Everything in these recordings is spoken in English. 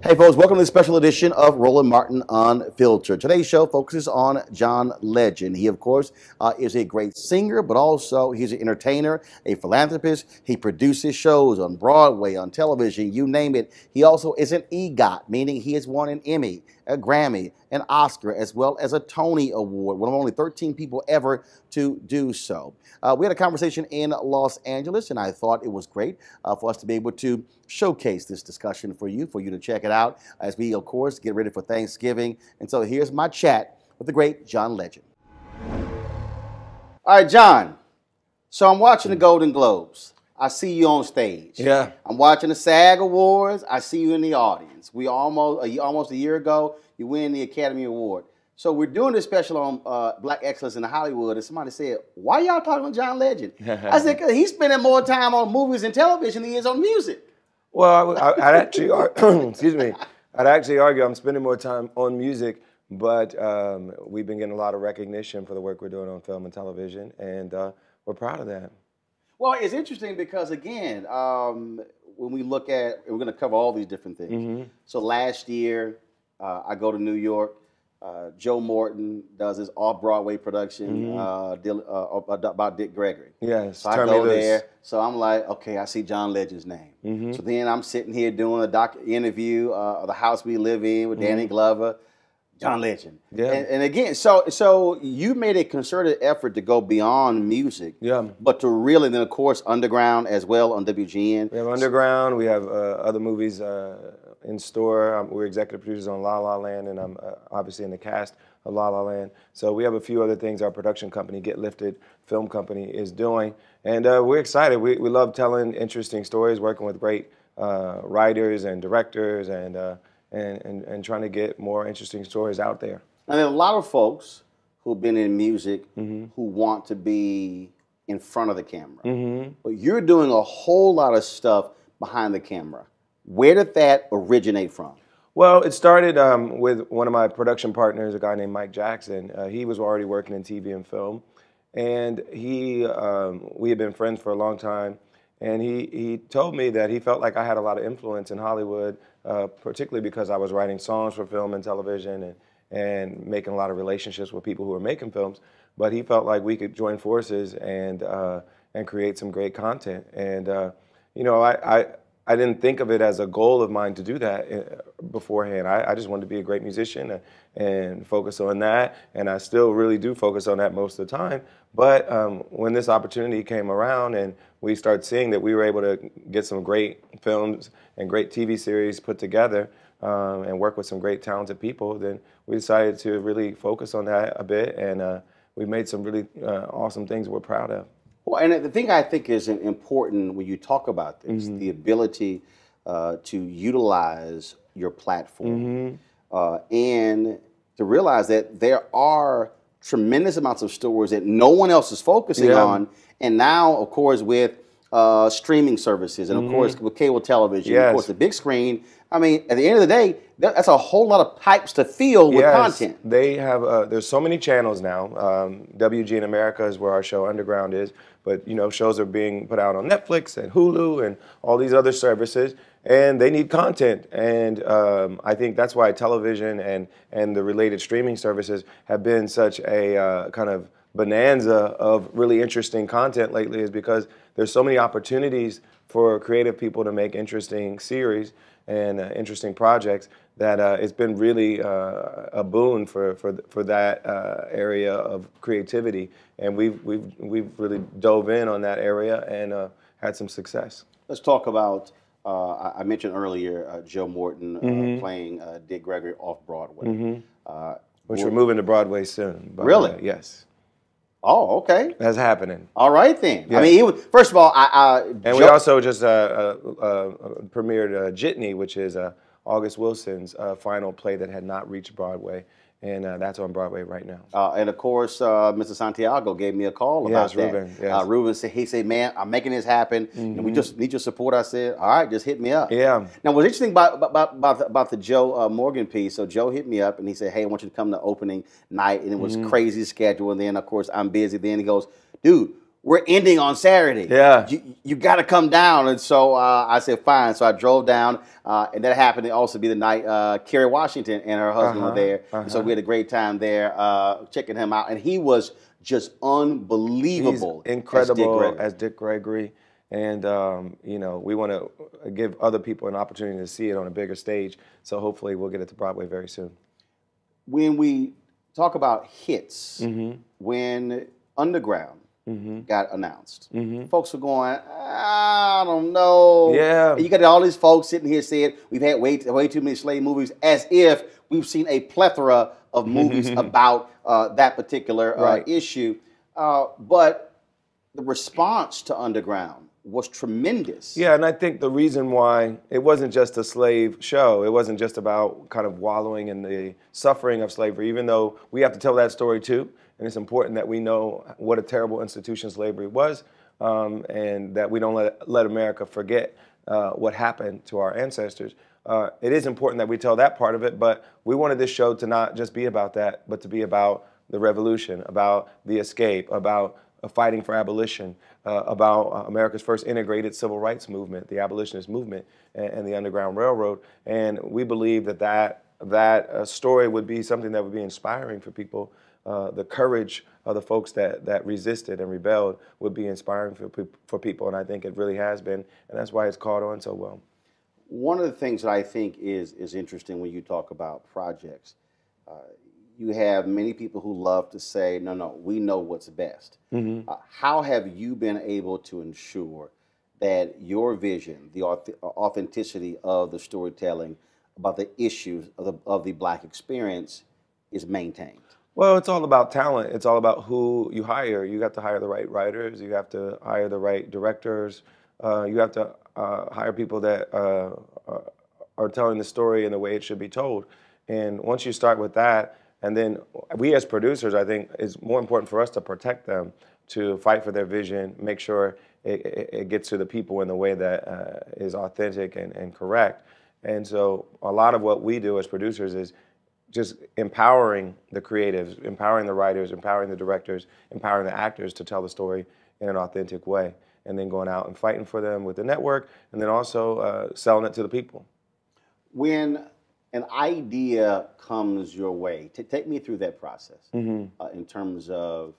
Hey folks, welcome to this special edition of Roland Martin Unfiltered. Today's show focuses on John Legend. He, of course, is a great singer, but also he's an entertainer, a philanthropist. He produces shows on Broadway, on television, you name it. He also is an EGOT, meaning he has won an Emmy, a Grammy, an Oscar, as well as a Tony Award, one of only 13 people ever to do so. We had a conversation in Los Angeles, and I thought it was great for us to be able to showcase this discussion for you to check it out as we, of course, get ready for Thanksgiving. And so here's my chat with the great John Legend. All right, John. So I'm watching the Golden Globes. I see you on stage. Yeah. I'm watching the SAG Awards. I see you in the audience. We almost a year ago, you win the Academy Award. So we're doing this special on Black excellence in Hollywood, and somebody said, "Why y'all talking about John Legend?" I said, "Cause he's spending more time on movies and television than he is on music." Well, I'd actually, excuse me, I'd actually argue I'm spending more time on music, but we've been getting a lot of recognition for the work we're doing on film and television, and we're proud of that. Well, it's interesting because, again, when we look at, we're going to cover all these different things. Mm-hmm. So last year, I go to New York. Joe Morton does his off-Broadway production about Dick Gregory. Yes, so I go there. So I'm like, okay, I see John Legend's name. Mm-hmm. So then I'm sitting here doing a interview of The House We Live In with Danny Glover. John Legend. Yeah. And again, so you made a concerted effort to go beyond music. Yeah. But to really, then of course, Underground as well on WGN. We have Underground. We have other movies in store. We're executive producers on La La Land, and I'm obviously in the cast of La La Land. So we have a few other things our production company, Get Lifted Film Company, is doing. And we're excited. We love telling interesting stories, working with great writers and directors, and trying to get more interesting stories out there. And there are a lot of folks who've been in music who want to be in front of the camera. But you're doing a whole lot of stuff behind the camera. Where did that originate from? Well, it started with one of my production partners, a guy named Mike Jackson. He was already working in TV and film. And we had been friends for a long time. And he told me that he felt like I had a lot of influence in Hollywood, particularly because I was writing songs for film and television and making a lot of relationships with people who were making films. But he felt like we could join forces and create some great content. And you know, I didn't think of it as a goal of mine to do that beforehand. I just wanted to be a great musician and focus on that. And I still really do focus on that most of the time. But when this opportunity came around and we started seeing that we were able to get some great films and great TV series put together and work with some great talented people, then we decided to really focus on that a bit. And we made some really awesome things we're proud of. Well, and the thing I think is important when you talk about this, the ability to utilize your platform and to realize that there are tremendous amounts of stories that no one else is focusing on. And now, of course, with streaming services, and of course with cable television, Yes. of course the big screen. I mean, at the end of the day, that's a whole lot of pipes to fill with content. They have. There's so many channels now. WGN America is where our show Underground is, but you know, shows are being put out on Netflix and Hulu and all these other services, and they need content. And I think that's why television and the related streaming services have been such a kind of bonanza of really interesting content lately, is because there's so many opportunities for creative people to make interesting series and interesting projects that it's been really a boon for that area of creativity, and we've really dove in on that area and had some success. Let's talk about. I mentioned earlier Joe Morton playing Dick Gregory off Broadway, Which we're moving to Broadway soon. Really? Yes. Oh, okay. That's happening. All right then. Yeah. I mean, it was, first of all, and we also just premiered Jitney, which is August Wilson's final play that had not reached Broadway, and that's on Broadway right now. And of course, Mr. Santiago gave me a call about that. Ruben. Yes. Ruben said, he said, "Man, I'm making this happen, and we just need your support." I said, "All right, just hit me up." Yeah. Now, what's interesting about the Joe Morgan piece? So Joe hit me up and he said, "Hey, I want you to come to opening night," and it was crazy schedule. And then, of course, I'm busy. Then he goes, "Dude, we're ending on Saturday. Yeah. You got to come down." And so I said, fine. So I drove down, and that happened to also be the night Kerry Washington and her husband were there. And so we had a great time there checking him out. And he was just unbelievable. He's incredible as Dick Gregory. And, you know, we want to give other people an opportunity to see it on a bigger stage. So hopefully we'll get it to Broadway very soon. When we talk about hits, when Underground got announced, folks were going, I don't know. Yeah. And you got all these folks sitting here saying we've had way too many slave movies, as if we've seen a plethora of movies about that particular issue. But the response to Underground was tremendous. Yeah, and I think the reason why it wasn't just a slave show, it wasn't just about kind of wallowing in the suffering of slavery, even though we have to tell that story too. And it's important that we know what a terrible institution slavery was, and that we don't let America forget what happened to our ancestors. It is important that we tell that part of it, but we wanted this show to not just be about that, but to be about the revolution, about the escape, about fighting for abolition, about America's first integrated civil rights movement, the abolitionist movement, and the Underground Railroad. And we believe that story would be something that would be inspiring for people. The courage of the folks that resisted and rebelled would be inspiring for people, and I think it really has been, and that's why it's caught on so well. One of the things that I think is interesting when you talk about projects, you have many people who love to say, no, we know what's best. How have you been able to ensure that your vision, the authenticity of the storytelling about the issues of the Black experience is maintained? Well, it's all about talent. It's all about who you hire. You have to hire the right writers. You have to hire the right directors. You have to hire people that are telling the story in the way it should be told. And once you start with that, and then we as producers, I think it's more important for us to protect them, to fight for their vision, make sure it gets to the people in the way that is authentic and correct. And so a lot of what we do as producers is just empowering the creatives, empowering the writers, empowering the directors, empowering the actors to tell the story in an authentic way, and then going out and fighting for them with the network, and then also selling it to the people. When an idea comes your way, take me through that process in terms of,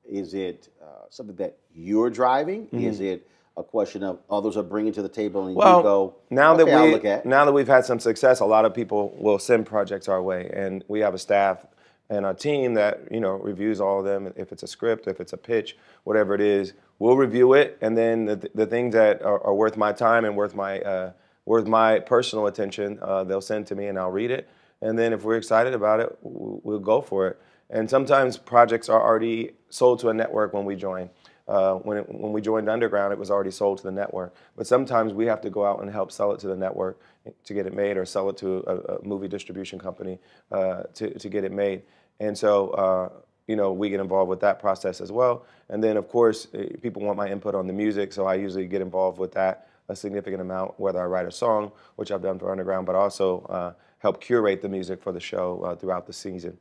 is it something that you're driving? Is it a question of others are bringing to the table and you go, now okay, now that we've had some success, a lot of people will send projects our way, and we have a staff and a team that, you know, reviews all of them. If it's a script, if it's a pitch, whatever it is, we'll review it, and then the things that are worth my time and worth my personal attention, they'll send to me and I'll read it, and then if we're excited about it, we'll go for it. And sometimes projects are already sold to a network when we join. When we joined Underground, it was already sold to the network. But sometimes we have to go out and help sell it to the network to get it made, or sell it to a movie distribution company to get it made. And so we get involved with that process as well. And then, of course, people want my input on the music, so I usually get involved with that a significant amount, whether I write a song, which I've done for Underground, but also help curate the music for the show throughout the season.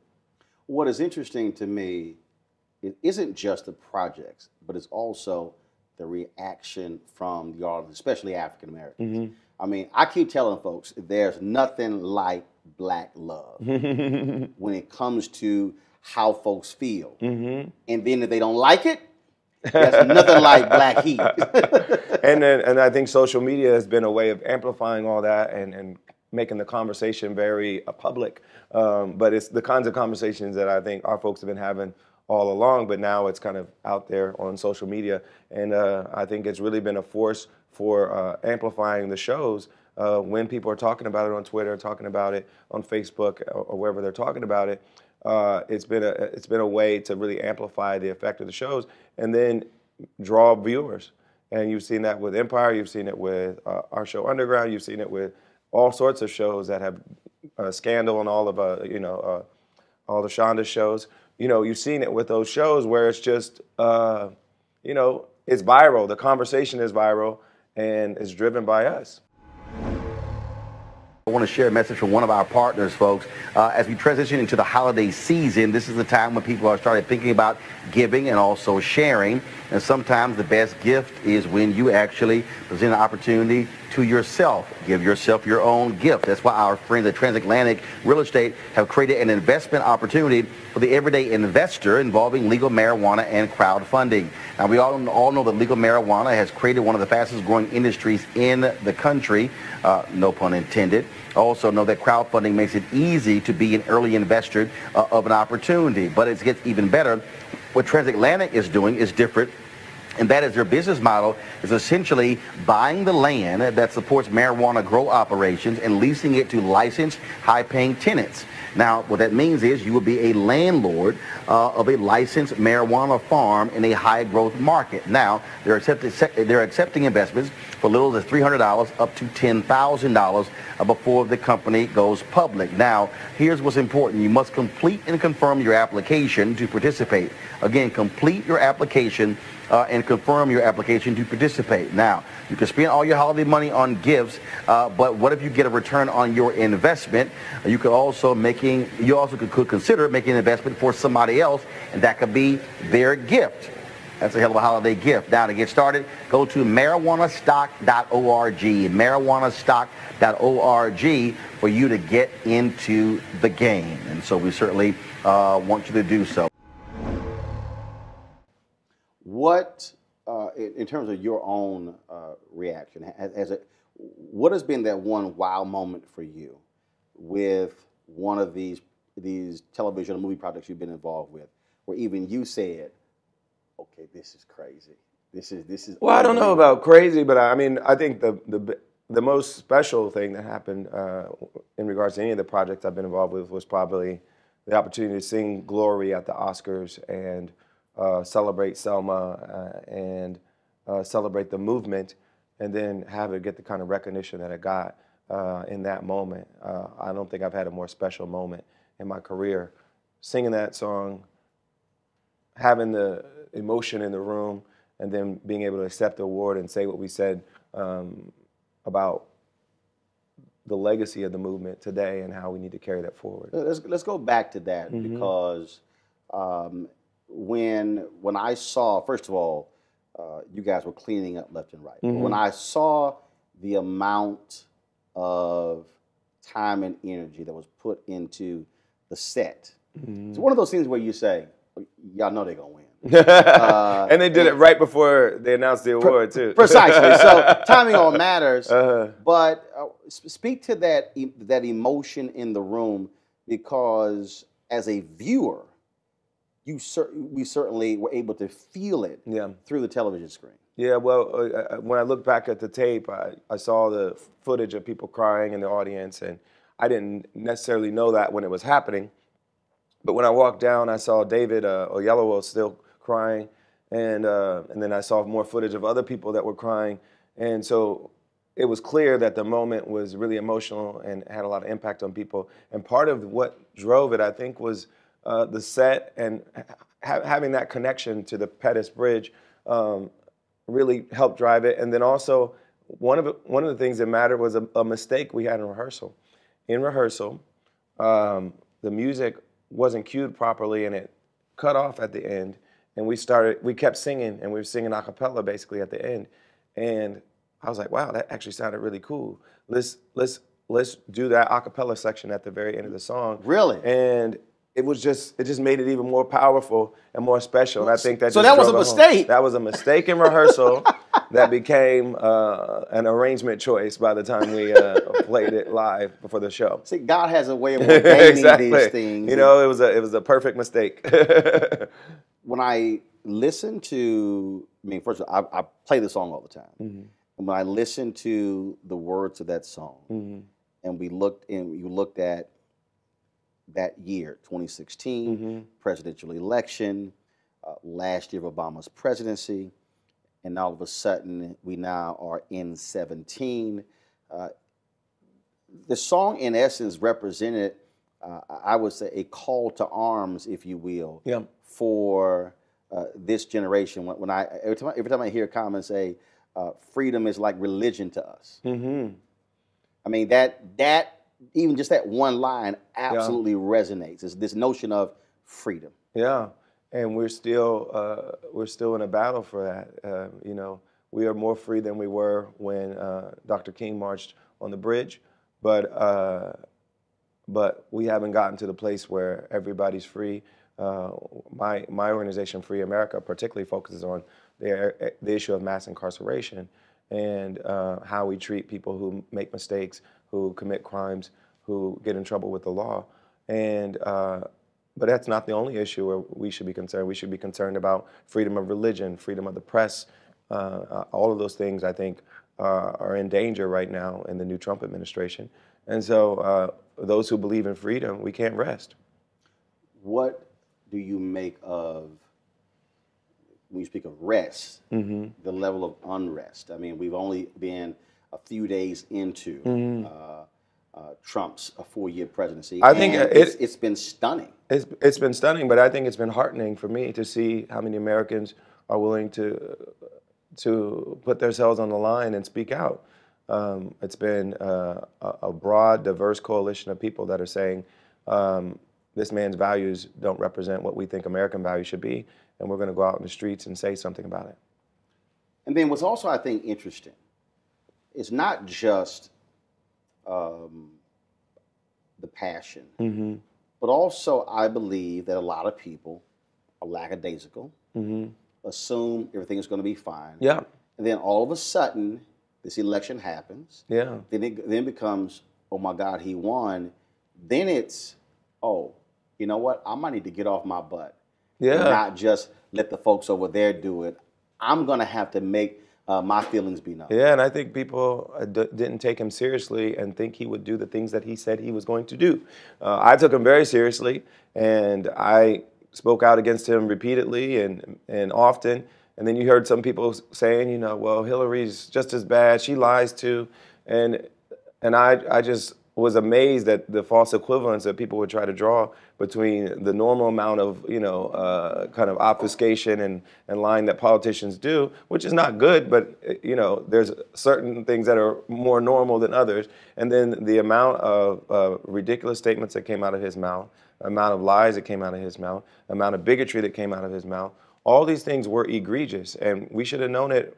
What is interesting to me, it isn't just the projects, but it's also the reaction from the audience, especially African Americans. Mm-hmm. I mean, I keep telling folks, there's nothing like Black love when it comes to how folks feel. Mm-hmm. And then if they don't like it, there's nothing like Black heat. and I think social media has been a way of amplifying all that and making the conversation very public. But it's the kinds of conversations that I think our folks have been having all along, but now it's kind of out there on social media. And I think it's really been a force for amplifying the shows when people are talking about it on Twitter, talking about it on Facebook, or wherever they're talking about it. It's been a way to really amplify the effect of the shows and then draw viewers. And you've seen that with Empire, you've seen it with our show Underground, you've seen it with all sorts of shows that have Scandal and all of all the Shonda shows. You've seen it with those shows where it's just it's viral. The conversation is viral and it's driven by us. I want to share a message from one of our partners, folks. As we transition into the holiday season, this is the time when people are starting thinking about giving and also sharing. And sometimes the best gift is when you actually present an opportunity to yourself. Give yourself your own gift. That's why our friends at Transatlantic Real Estate have created an investment opportunity for the everyday investor involving legal marijuana and crowdfunding. Now, we all know that legal marijuana has created one of the fastest growing industries in the country, no pun intended. Also know that crowdfunding makes it easy to be an early investor of an opportunity, but it gets even better. What Transatlantic is doing is different, and that is their business model is essentially buying the land that supports marijuana grow operations and leasing it to licensed, high-paying tenants. Now, what that means is you will be a landlord of a licensed marijuana farm in a high-growth market. Now, they're accepting investments for little as $300 up to $10,000 before the company goes public. Now, here's what's important. You must complete and confirm your application to participate. Again, complete your application and confirm your application to participate. Now, you can spend all your holiday money on gifts, but what if you get a return on your investment? You could also could consider making an investment for somebody else, and that could be their gift. That's a hell of a holiday gift. Now, to get started, go to marijuanastock.org, marijuanastock.org, for you to get into the game. And so we certainly want you to do so. What, in terms of your own reaction, what has been that one wow moment for you with one of these television or movie projects you've been involved with, where even you said, okay, this is crazy. This is. Well, I don't know about crazy, but I mean, I think the most special thing that happened in regards to any of the projects I've been involved with was probably the opportunity to sing "Glory" at the Oscars and celebrate Selma and celebrate the movement, and then have it get the kind of recognition that it got in that moment. I don't think I've had a more special moment in my career. Singing that song, having the emotion in the room, and then being able to accept the award and say what we said about the legacy of the movement today and how we need to carry that forward. Let's go back to that, because when I saw, first of all, you guys were cleaning up left and right. But when I saw the amount of time and energy that was put into the set, it's one of those things where you say, y'all know they're going to win. And they did it right before they announced the award, too. Precisely. So timing all matters. But speak to that emotion in the room, because as a viewer, we certainly were able to feel it through the television screen. Yeah, well, when I look back at the tape, I saw the footage of people crying in the audience, and I didn't necessarily know that when it was happening. But when I walked down, I saw David Oyelowo still crying, and then I saw more footage of other people that were crying. And so it was clear that the moment was really emotional and had a lot of impact on people. And part of what drove it, I think, was the set and having that connection to the Pettus Bridge really helped drive it. And then also one of the things that mattered was a mistake we had in rehearsal. In rehearsal, the music wasn't cued properly and it cut off at the end. And we kept singing, and we were singing a cappella basically at the end. And I was like, wow, that actually sounded really cool. Let's do that a cappella section at the very end of the song. Really? And it just made it even more powerful and more special. And I think that so that was a mistake. That was a mistake in rehearsal that became an arrangement choice by the time we played it live before the show. See, God has a way of ordaining exactly. these things. You know, it was a perfect mistake. When I listen to, I mean, first of all, I play the song all the time. Mm-hmm. And when I listen to the words of that song, mm-hmm. and you looked at that year, 2016, mm-hmm. presidential election, last year of Obama's presidency, and all of a sudden we now are in 17. The song, in essence, represented, I would say, a call to arms, if you will, yeah. for this generation. When every time I hear comments say, freedom is like religion to us. Mm-hmm. I mean, that even just that one line absolutely resonates. It's this notion of freedom. Yeah, and we're still in a battle for that. You know, we are more free than we were when Dr. King marched on the bridge, but we haven't gotten to the place where everybody's free. My organization, Free America, particularly focuses on the issue of mass incarceration and how we treat people who make mistakes, who commit crimes, who get in trouble with the law. And but that's not the only issue where we should be concerned. We should be concerned about freedom of religion, freedom of the press. All of those things, I think, are in danger right now in the new Trump administration. And so those who believe in freedom, we can't rest. What do you make of, when you speak of rest, mm-hmm. the level of unrest? I mean, we've only been a few days into mm-hmm. Trump's 4-year presidency. I think it's been stunning. It's been stunning, but I think it's been heartening for me to see how many Americans are willing to put themselves on the line and speak out. It's been a broad, diverse coalition of people that are saying this man's values don't represent what we think American values should be, and we're going to go out in the streets and say something about it. And then what's also, I think, interesting, it's not just the passion, mm-hmm. but also I believe that a lot of people are lackadaisical, mm-hmm. assume everything is going to be fine. Yeah. And then all of a sudden, this election happens. Yeah. Then it becomes, oh my God, he won. Then it's, oh, you know what? I might need to get off my butt. Yeah. And not just let the folks over there do it. I'm going to have to make my feelings be known. Yeah, and I think people didn't take him seriously and think he would do the things that he said he was going to do. I took him very seriously, and I spoke out against him repeatedly and often. And then you heard some people saying, you know, well, Hillary's just as bad. She lies too. And I just was amazed at the false equivalence that people would try to draw between the normal amount of, you know, kind of obfuscation and lying that politicians do, which is not good, but, you know, there's certain things that are more normal than others. And then the amount of ridiculous statements that came out of his mouth, amount of lies that came out of his mouth, amount of bigotry that came out of his mouth, all these things were egregious, and we should have known it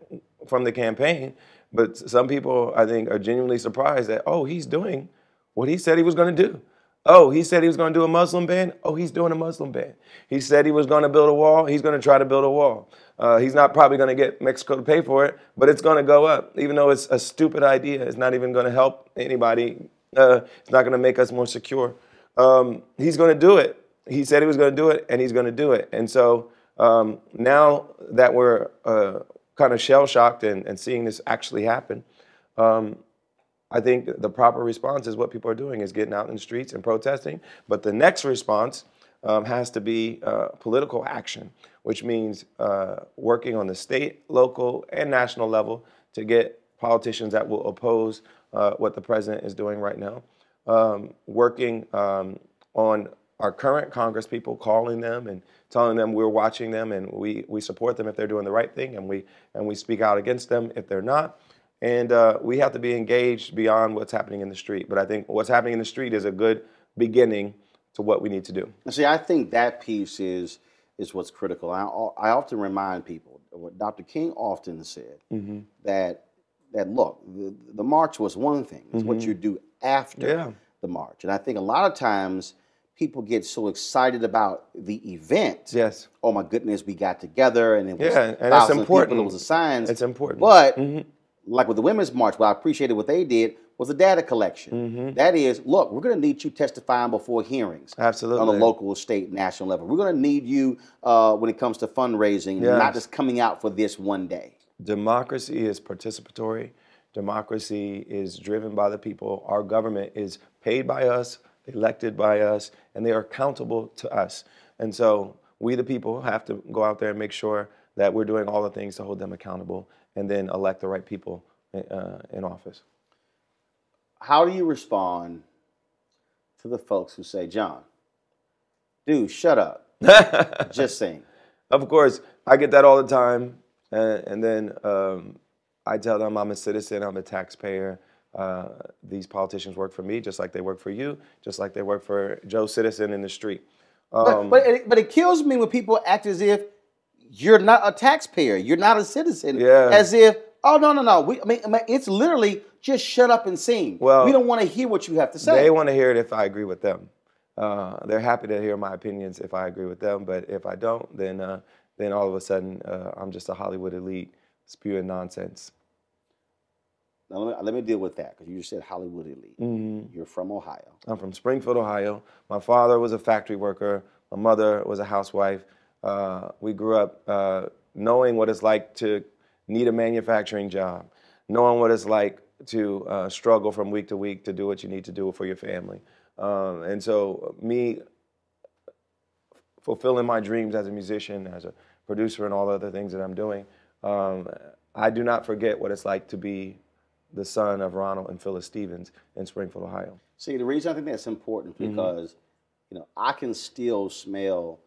from the campaign. But some people, I think, are genuinely surprised that, oh, he's doing what he said he was going to do. Oh, he said he was going to do a Muslim ban. Oh, he's doing a Muslim ban. He said he was going to build a wall. He's going to try to build a wall. He's not probably going to get Mexico to pay for it, but it's going to go up. Even though it's a stupid idea, it's not even going to help anybody. It's not going to make us more secure. He's going to do it. He said he was going to do it, and he's going to do it. And so now that we're kind of shell-shocked and seeing this actually happen, I think the proper response is what people are doing, is getting out in the streets and protesting. But the next response has to be political action, which means working on the state, local, and national level to get politicians that will oppose what the president is doing right now. Working on our current Congress people, calling them and telling them we're watching them and we support them if they're doing the right thing, and we speak out against them if they're not. And we have to be engaged beyond what's happening in the street. But I think what's happening in the street is a good beginning to what we need to do. See, I think that piece is what's critical. I often remind people what Dr. King often said, that look, the march was one thing. It's what you do after the march. And I think a lot of times people get so excited about the event. Yes. Oh my goodness, we got together and it was and that's important. People, it was the signs. It's important. But like with the Women's March, what I appreciated what they did was the data collection. That is, look, we're going to need you testifying before hearings. Absolutely. On a local, state, national level. We're going to need you when it comes to fundraising, not just coming out for this one day. Democracy is participatory. Democracy is driven by the people. Our government is paid by us, elected by us, and they are accountable to us. And so we, the people, have to go out there and make sure that we're doing all the things to hold them accountable and then elect the right people in office. How do you respond to the folks who say, John, dude, shut up, just sing? Of course, I get that all the time. And then I tell them I'm a citizen, I'm a taxpayer. These politicians work for me just like they work for you, just like they work for Joe Citizen in the street. But it kills me when people act as if you're not a taxpayer, you're not a citizen, as if, oh, no. I mean, it's literally just shut up and sing. Well, we don't want to hear what you have to say. They want to hear it if I agree with them. They're happy to hear my opinions if I agree with them, but if I don't, then all of a sudden I'm just a Hollywood elite spewing nonsense. Now, let me deal with that, because you just said Hollywood elite. You're from Ohio. I'm from Springfield, Ohio. My father was a factory worker. My mother was a housewife. We grew up knowing what it's like to need a manufacturing job, knowing what it's like to struggle from week to week to do what you need to do for your family. And so me fulfilling my dreams as a musician, as a producer, and all the other things that I'm doing, I do not forget what it's like to be the son of Ronald and Phyllis Stevens in Springfield, Ohio. See, the reason I think that's important because, I can still smell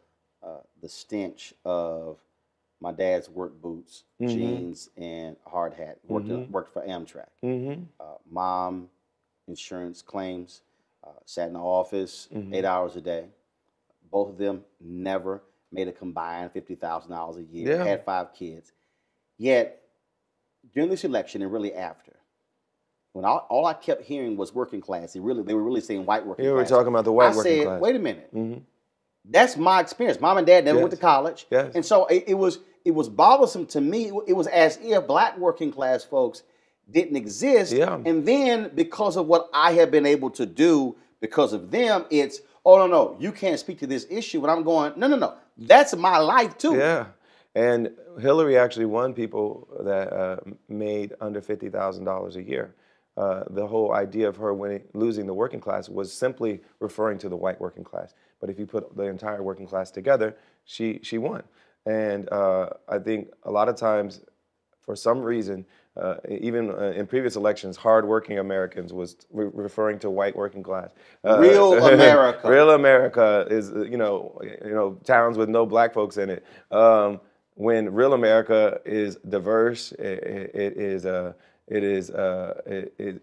the stench of my dad's work boots, jeans, and hard hat. Worked for Amtrak. Mom, insurance claims, sat in the office 8 hours a day. Both of them never made a combined $50,000 a year, had 5 kids. Yet, during this election and really after, when all I kept hearing was working class, they were really saying white working class. You were talking about the white working class. I said, wait a minute. That's my experience. Mom and dad never went to college. And so it was bothersome to me. It was as if black working class folks didn't exist. And then because of what I have been able to do because of them, it's, oh, no, you can't speak to this issue. And I'm going, no, that's my life too. And Hillary actually won people that made under $50,000 a year. The whole idea of her losing the working class was simply referring to the white working class. But if you put the entire working class together, she won. And I think a lot of times, for some reason, even in previous elections, hardworking Americans was referring to white working class. Real America. Real America is towns with no black folks in it. When real America is diverse, it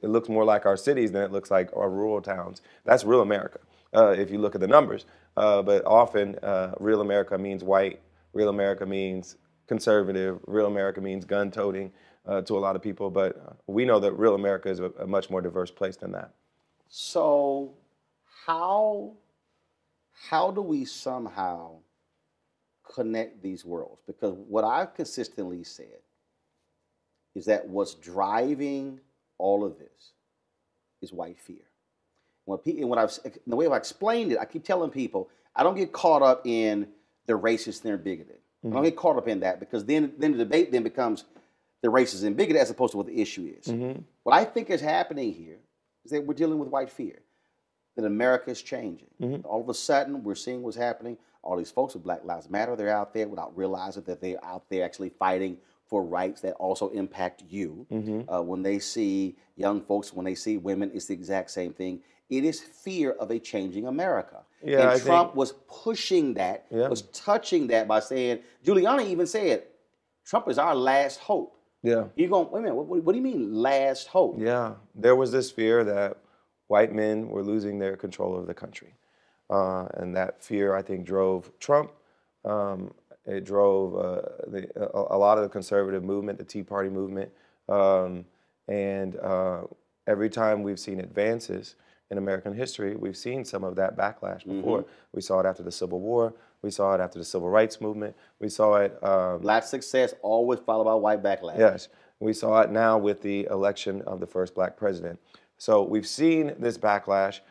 looks more like our cities than it looks like our rural towns. That's real America, if you look at the numbers. But often, real America means white. Real America means conservative. Real America means gun-toting to a lot of people. But we know that real America is a much more diverse place than that. So how do we somehow connect these worlds? Because what I've consistently said is that what's driving all of this is white fear. The way I've explained it, I keep telling people, I don't get caught up in the racist and they're bigoted. I don't get caught up in that, because then the debate then becomes the racist and bigoted as opposed to what the issue is. What I think is happening here is that we're dealing with white fear, that America is changing. All of a sudden, we're seeing what's happening. All these folks with Black Lives Matter, they're out there without realizing that they're out there actually fighting for rights that also impact you. When they see young folks, when they see women, it's the exact same thing. It is fear of a changing America. Yeah, And Trump was pushing that, was touching that by saying, Giuliani even said, Trump is our last hope. Yeah. You're going, wait a minute, what do you mean last hope? Yeah. There was this fear that white men were losing their control of the country. And that fear, I think, drove Trump. It drove a lot of the conservative movement, the Tea Party movement. Every time we've seen advances in American history, we've seen some of that backlash before. We saw it after the Civil War. We saw it after the Civil Rights Movement. We saw it... Black success always followed by white backlash. Yes. We saw it now with the election of the first black president. So we've seen this backlash.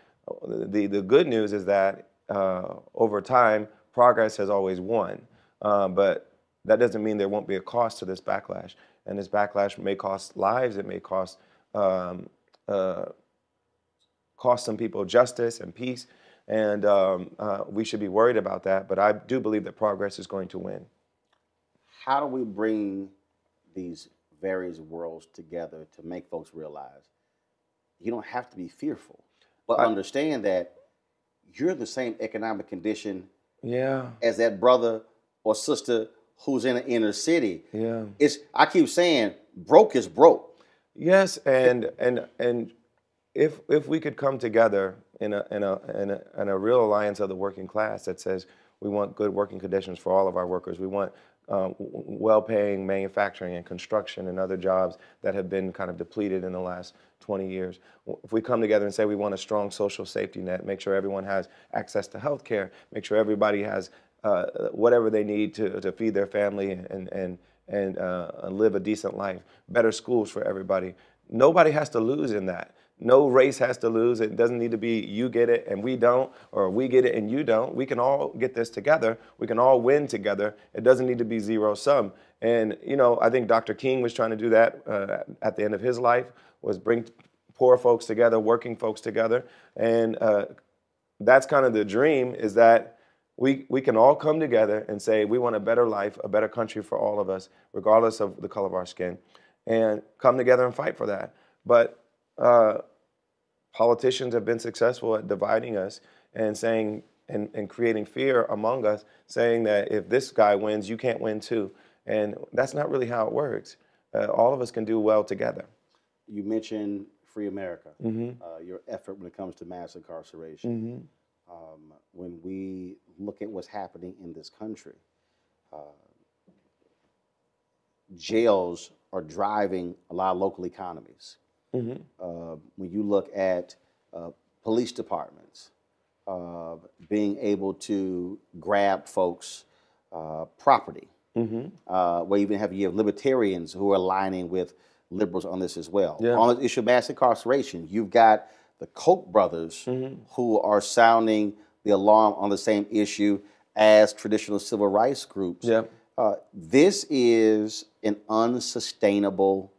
The good news is that over time, progress has always won. But that doesn't mean there won't be a cost to this backlash. And this backlash may cost lives. It may cost some people justice and peace. And we should be worried about that. But I do believe that progress is going to win. How do we bring these various worlds together to make folks realize you don't have to be fearful, but understand that you're the same economic condition as that brother or sister who's in an inner city? Yeah. I keep saying broke is broke. Yes, and if we could come together in a real alliance of the working class that says we want good working conditions for all of our workers, we want well-paying manufacturing and construction and other jobs that have been kind of depleted in the last 20 years. If we come together and say we want a strong social safety net, make sure everyone has access to health care, make sure everybody has whatever they need to feed their family and live a decent life, better schools for everybody. Nobody has to lose in that. No race has to lose. It doesn't need to be you get it and we don't, or we get it and you don't. We can all get this together. We can all win together. It doesn't need to be zero sum. And, you know, I think Dr. King was trying to do that at the end of his life, was bring poor folks together, working folks together. And that's kind of the dream, is that we can all come together and say we want a better life, a better country for all of us, regardless of the color of our skin, and come together and fight for that. But politicians have been successful at dividing us and saying and creating fear among us, saying that if this guy wins, you can't win too. And that's not really how it works. All of us can do well together. You mentioned Free America, your effort when it comes to mass incarceration. When we look at what's happening in this country, jails are driving a lot of local economies. When you look at police departments being able to grab folks' property, where you have libertarians who are aligning with liberals on this as well. On the issue of mass incarceration, you've got the Koch brothers who are sounding the alarm on the same issue as traditional civil rights groups. This is an unsustainable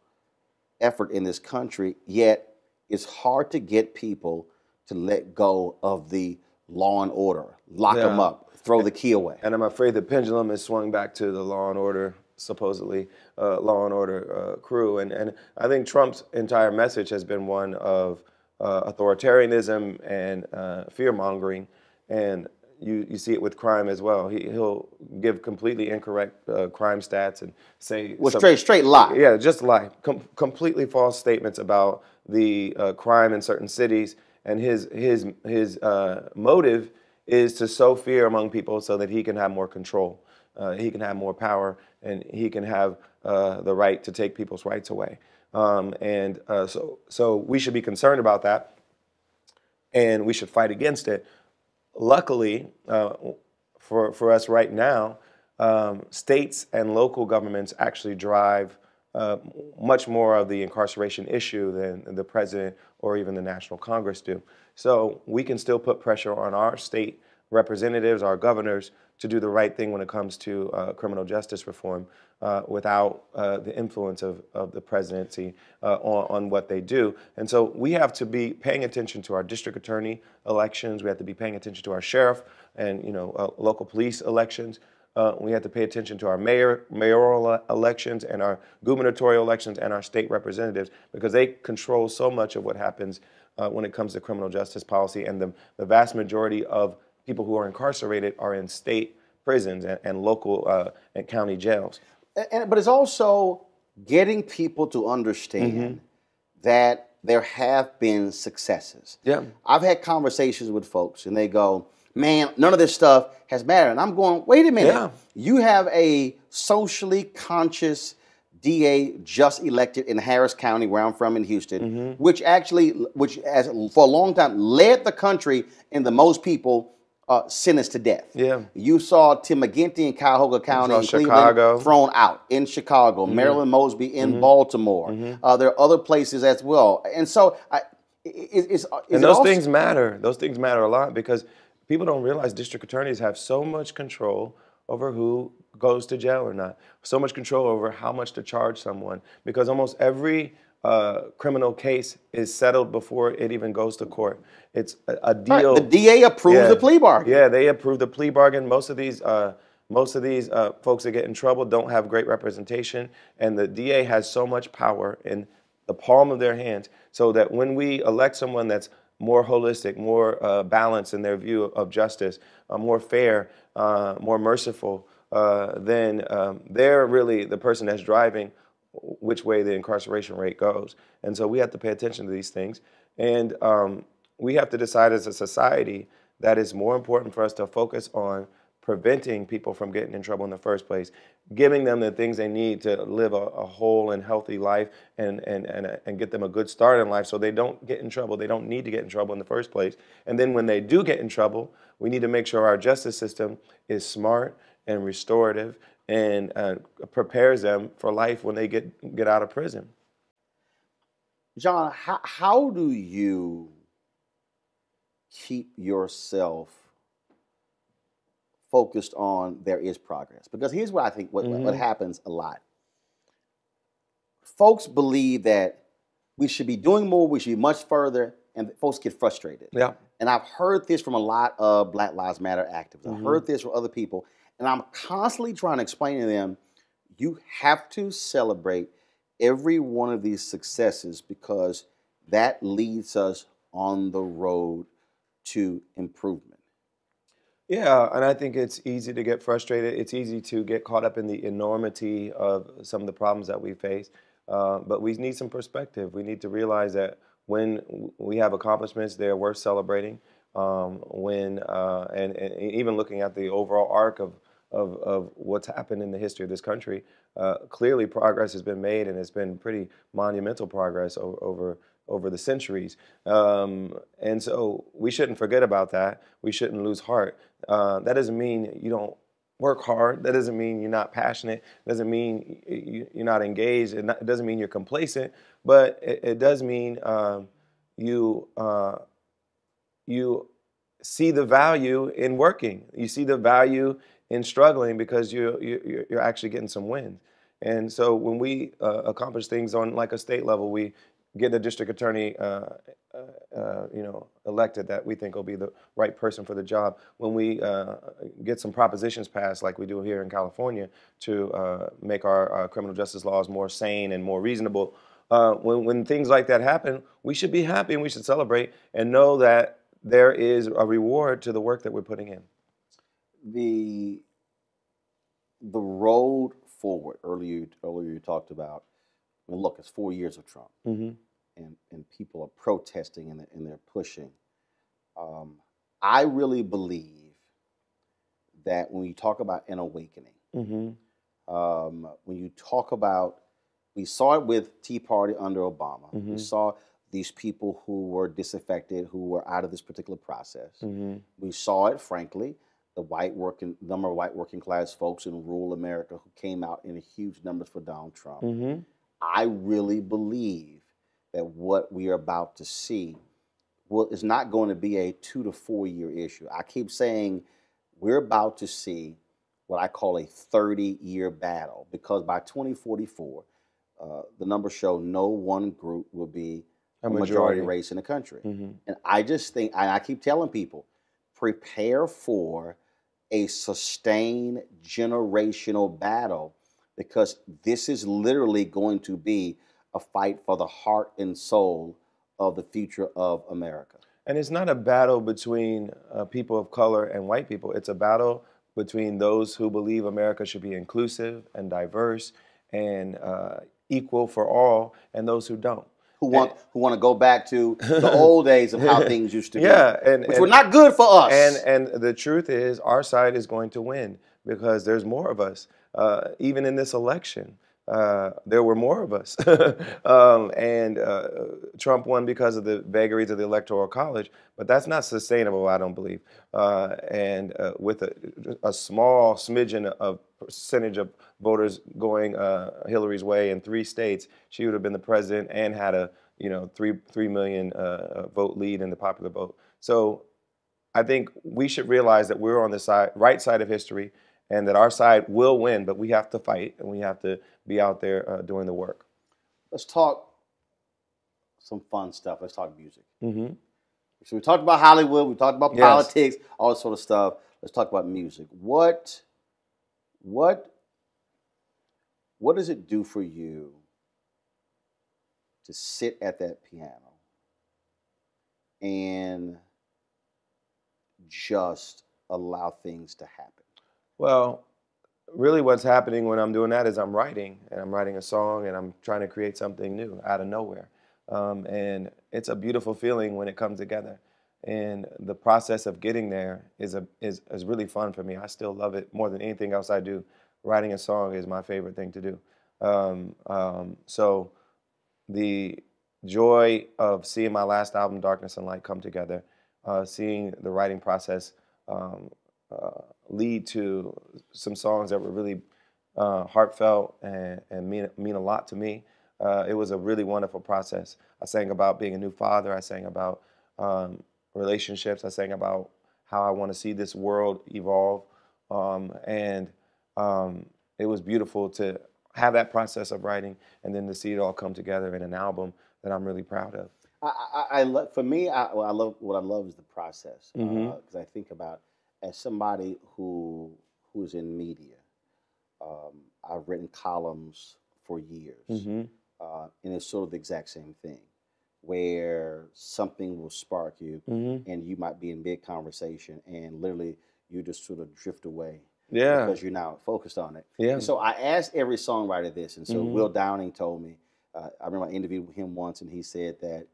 effort in this country, yet it's hard to get people to let go of the law and order, lock them up, throw the key away. And I'm afraid the pendulum is swung back to the law and order, supposedly law and order crew. And I think Trump's entire message has been one of authoritarianism and fear-mongering. And you see it with crime as well. He'll give completely incorrect crime stats and say... Well, straight lie. Yeah, just lie. Completely false statements about the crime in certain cities. And his motive is to sow fear among people so that he can have more control. He can have more power, and he can have the right to take people's rights away. So we should be concerned about that, and we should fight against it. Luckily, for us right now, states and local governments actually drive much more of the incarceration issue than the president or even the National Congress do. So we can still put pressure on our state representatives, our governors, to do the right thing when it comes to criminal justice reform without the influence of the presidency on what they do. And so we have to be paying attention to our district attorney elections. We have to be paying attention to our sheriff and local police elections. We have to pay attention to our mayoral elections and our gubernatorial elections and our state representatives, because they control so much of what happens when it comes to criminal justice policy, and the vast majority of people who are incarcerated are in state prisons and local and county jails. But it's also getting people to understand that there have been successes. Yeah. I've had conversations with folks and they go, man, none of this stuff has mattered. And I'm going, wait a minute. Yeah. You have a socially conscious DA just elected in Harris County, where I'm from in Houston, which has for a long time led the country in the most people sentenced to death. Yeah. You saw Tim McGinty in Cuyahoga County in Chicago. Cleveland thrown out. In Chicago, Marilyn Mosby in Baltimore. There are other places as well. And so those things matter. Those things matter a lot because people don't realize district attorneys have so much control over who goes to jail or not. So much control over how much to charge someone because almost every criminal case is settled before it even goes to court. It's a deal. Right. The DA approves the plea bargain. Yeah, they approve the plea bargain. Most of these folks that get in trouble don't have great representation, and the DA has so much power in the palm of their hands so that when we elect someone that's more holistic, more balanced in their view of justice, more fair, more merciful, then they're really the person that's driving which way the incarceration rate goes. And so we have to pay attention to these things. And we have to decide as a society that it's more important for us to focus on preventing people from getting in trouble in the first place, giving them the things they need to live a whole and healthy life and get them a good start in life so they don't get in trouble. They don't need to get in trouble in the first place. And then when they do get in trouble, we need to make sure our justice system is smart and restorative and prepares them for life when they get out of prison. John, how do you keep yourself focused on there is progress? Because here's what I think what happens a lot. Folks believe that we should be doing more, we should be much further, and folks get frustrated. Yeah. And I've heard this from a lot of Black Lives Matter activists. I've heard this from other people, and I'm constantly trying to explain to them, you have to celebrate every one of these successes because that leads us on the road to improvement. Yeah, and I think it's easy to get frustrated. It's easy to get caught up in the enormity of some of the problems that we face. But we need some perspective. We need to realize that when we have accomplishments, they're worth celebrating. And even looking at the overall arc of what's happened in the history of this country, clearly progress has been made, and it's been pretty monumental progress over the centuries. And so we shouldn't forget about that. We shouldn't lose heart. That doesn't mean you don't work hard. That doesn't mean you're not passionate. It doesn't mean you're not engaged. It doesn't mean you're complacent. But it does mean you see the value in working. You see the value in struggling because you're actually getting some wins. And so when we accomplish things on like a state level, we get a district attorney elected that we think will be the right person for the job. When we get some propositions passed like we do here in California to make our criminal justice laws more sane and more reasonable, when things like that happen, we should be happy and we should celebrate and know that there is a reward to the work that we're putting in. The road forward, earlier you talked about, I mean, look, it's 4 years of Trump, and people are protesting and they're pushing. I really believe that when you talk about an awakening, when you talk about, we saw it with Tea Party under Obama. We saw these people who were disaffected, who were out of this particular process. We saw it, frankly, the number of white working class folks in rural America who came out in huge numbers for Donald Trump. I really believe that what we are about to see is not going to be a 2 to 4 year issue. I keep saying we're about to see what I call a 30-year battle, because by 2044, the numbers show no one group will be a majority race in the country. And I just think, and I keep telling people, prepare for a sustained generational battle, because this is literally going to be a fight for the heart and soul of the future of America. And it's not a battle between people of color and white people. It's a battle between those who believe America should be inclusive and diverse and equal for all, and those who don't. Who want to go back to the old days of how things used to be, which were not good for us. And the truth is, our side is going to win because there's more of us. Even in this election, there were more of us. Trump won because of the vagaries of the Electoral College, but that's not sustainable, I don't believe. With a small smidgen of percentage of voters going Hillary's way in 3 states, she would have been the president and had a 3 million vote lead in the popular vote. So I think we should realize that we're on the right side of history, and that our side will win, but we have to fight and we have to be out there doing the work. Let's talk some fun stuff. Let's talk music. So we talked about Hollywood, we talked about politics, all that sort of stuff. Let's talk about music. What does it do for you to sit at that piano and just allow things to happen? Well, really what's happening when I'm doing that is I'm writing, and I'm writing a song, and I'm trying to create something new out of nowhere. And it's a beautiful feeling when it comes together. And the process of getting there is really fun for me. I still love it more than anything else I do. Writing a song is my favorite thing to do. So the joy of seeing my last album, Darkness and Light, come together, seeing the writing process lead to some songs that were really heartfelt and mean a lot to me. It was a really wonderful process. I sang about being a new father. I sang about relationships. I sang about how I want to see this world evolve. It was beautiful to have that process of writing and then to see it all come together in an album that I'm really proud of. For me, what I love is the process, because I think about, as somebody who's in media, I've written columns for years, and it's sort of the exact same thing, where something will spark you, and you might be in mid conversation, and literally you just sort of drift away, because you're now focused on it. And so I asked every songwriter this, and so Will Downing told me. I remember I interviewed him once, and he said that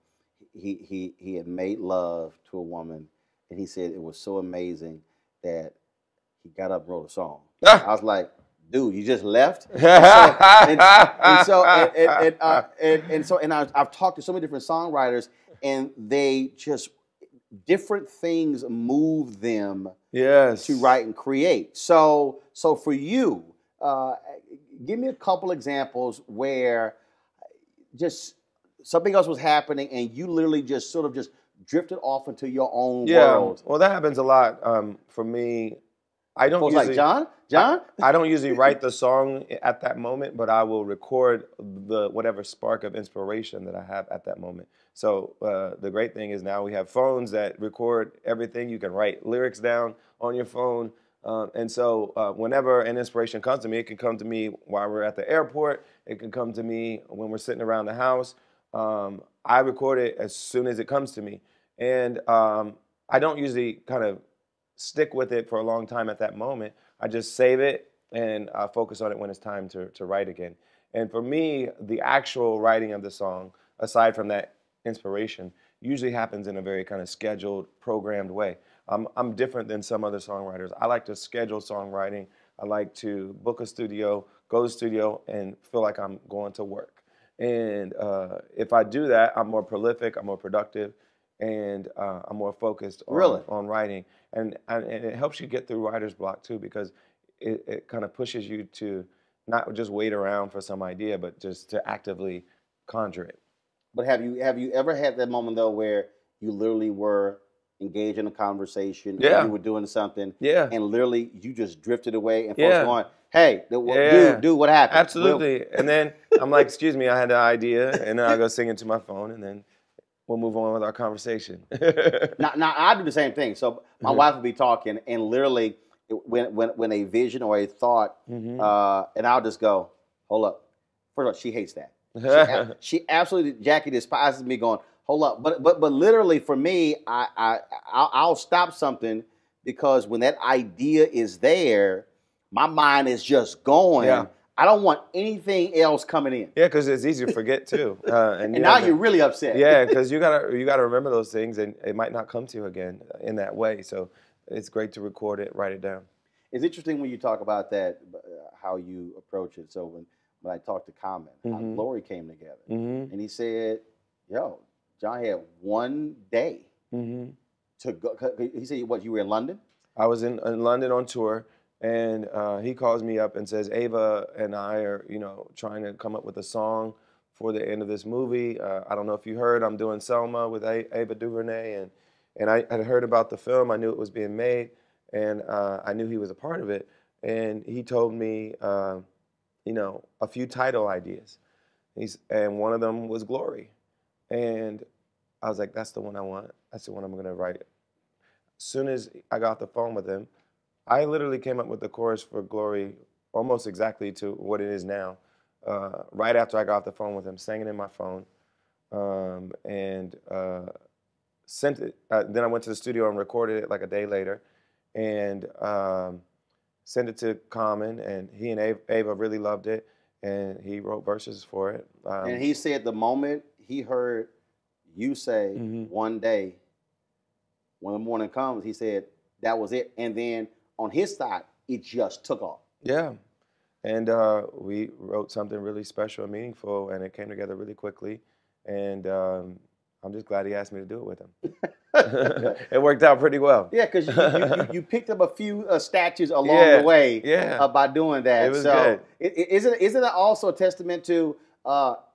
he had made love to a woman, and he said it was so amazing that he got up and wrote a song. I was like, dude, you just left? And I've talked to so many different songwriters, and they just, different things move them to write and create. So for you, give me a couple examples where just something else was happening and you literally just sort of just drifted off into your own world. Well, that happens a lot for me. I don't usually, like, John? I don't usually write the song at that moment, but I will record the whatever spark of inspiration that I have at that moment. So the great thing is now we have phones that record everything. You can write lyrics down on your phone. And so whenever an inspiration comes to me, it can come to me while we're at the airport. It can come to me when we're sitting around the house. I record it as soon as it comes to me. And I don't usually kind of stick with it for a long time at that moment. I just save it and focus on it when it's time to write again. And for me, the actual writing of the song, aside from that inspiration, usually happens in a very kind of scheduled, programmed way. I'm different than some other songwriters. I like to schedule songwriting. I like to book a studio, go to the studio, and feel like I'm going to work. And if I do that, I'm more prolific, I'm more productive, and I'm more focused on writing. And it helps you get through writer's block too, because it kind of pushes you to not just wait around for some idea, but just to actively conjure it. But have you ever had that moment though where you literally were engaged in a conversation, or you were doing something, and literally you just drifted away, and folks going, "Hey, dude, what happened?" Absolutely. And then I'm like, "Excuse me, I had an idea," and then I go sing into my phone, and then we'll move on with our conversation. Now I do the same thing. So my wife will be talking, and literally when a vision or a thought, and I'll just go, "Hold up." First of all, she hates that. She absolutely, Jackie despises me going, hold up. But literally for me, I'll stop something because when that idea is there, my mind is just going. Yeah. I don't want anything else coming in. Yeah, because it's easy to forget too. And now you're really upset. Yeah, because you gotta remember those things, and it might not come to you again in that way. So it's great to record it, write it down. It's interesting when you talk about that, how you approach it. So when I talked to Common, how Glory came together, and he said, "Yo, John had one day to go." He said, "What? You were in London?" I was in London on tour. And he calls me up and says, Ava and I are, trying to come up with a song for the end of this movie. I don't know if you heard, I'm doing Selma with Ava DuVernay. And I had heard about the film. I knew it was being made. And I knew he was a part of it. And he told me, a few title ideas. And one of them was Glory. And I was like, that's the one I want. That's the one I'm going to write. As soon as I got off the phone with him, I literally came up with the chorus for Glory almost exactly to what it is now. Right after I got off the phone with him, sang it in my phone, and sent it. Then I went to the studio and recorded it like a day later, and sent it to Common, and he and Ava really loved it, and he wrote verses for it. And he said the moment he heard you say, one day, when the morning comes, he said, that was it. And then on his side, it just took off. Yeah. And we wrote something really special and meaningful, and it came together really quickly. And I'm just glad he asked me to do it with him. It worked out pretty well. Yeah, because you picked up a few statues along the way by doing that. It was good. Isn't it also a testament to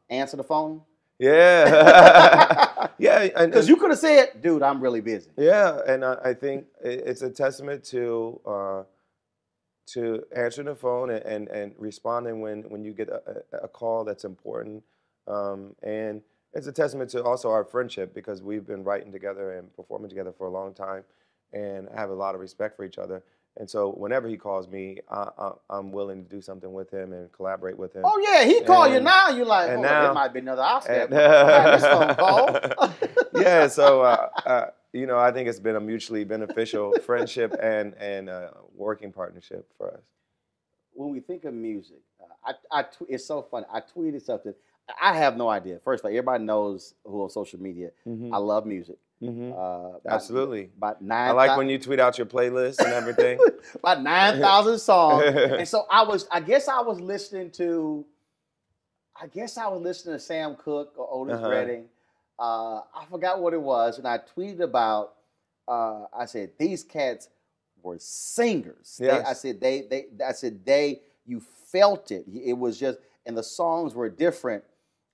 answer the phone? Yeah. Yeah. Because you could have said, dude, I'm really busy. Yeah, and I think it's a testament to answering the phone and responding when you get a call that's important. And it's a testament to also our friendship, because we've been writing together and performing together for a long time and have a lot of respect for each other. And so whenever he calls me, I'm willing to do something with him and collaborate with him. Oh, yeah, he called you now. You're like, there might be another Oscar. This phone call. Yeah, so, I think it's been a mutually beneficial friendship and working partnership for us. When we think of music, it's so funny. I tweeted something. I have no idea. First of all, everybody knows who on social media. I love music. Absolutely. I like when you tweet out your playlist and everything. About 9,000 songs. And so I guess I was listening to Sam Cooke or Otis Redding. I forgot what it was, and I tweeted about. I said these cats were singers. Yes. I said you felt it. It was just, and the songs were different.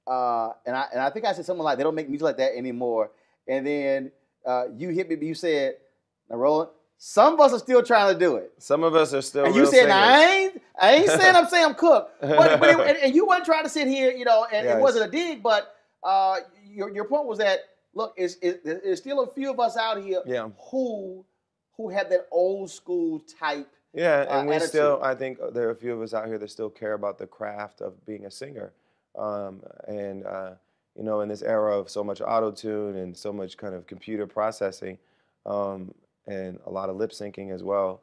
And I think I said something like, they don't make music like that anymore. And then you hit me, but you said, now Roland, some of us are still trying to do it. Some of us are still. And you said, I ain't saying I'm Sam Cooke, and you wasn't trying to sit here, and it wasn't a dig, but your point was that, look, there's still a few of us out here who have that old school type. Yeah, and we attitude. still, I think there are a few of us out here that still care about the craft of being a singer, in this era of so much auto-tune and so much kind of computer processing, and a lot of lip syncing as well,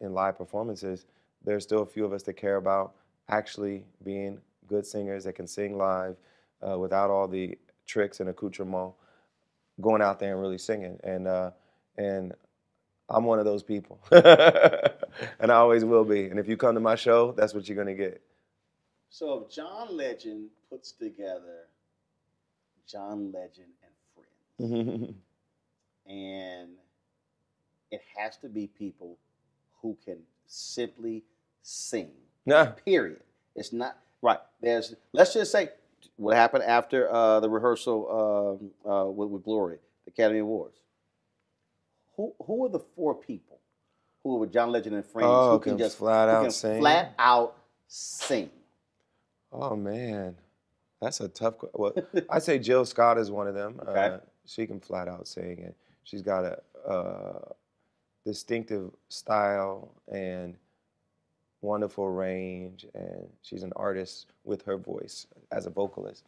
in live performances, there's still a few of us that care about actually being good singers that can sing live without all the tricks and accoutrements, going out there and really singing. And I'm one of those people. And I always will be. And if you come to my show, that's what you're going to get. So if John Legend puts together John Legend and Friends, and it has to be people who can simply sing. Period. It's not right. Let's just say what happened after the rehearsal with Glory, the Academy Awards. Who are the four people who are with John Legend and Friends who can just flat out sing? Oh man, that's a tough question. Well, I say Jill Scott is one of them. Okay. She can flat out sing, and she's got a distinctive style and wonderful range, and she's an artist with her voice as a vocalist.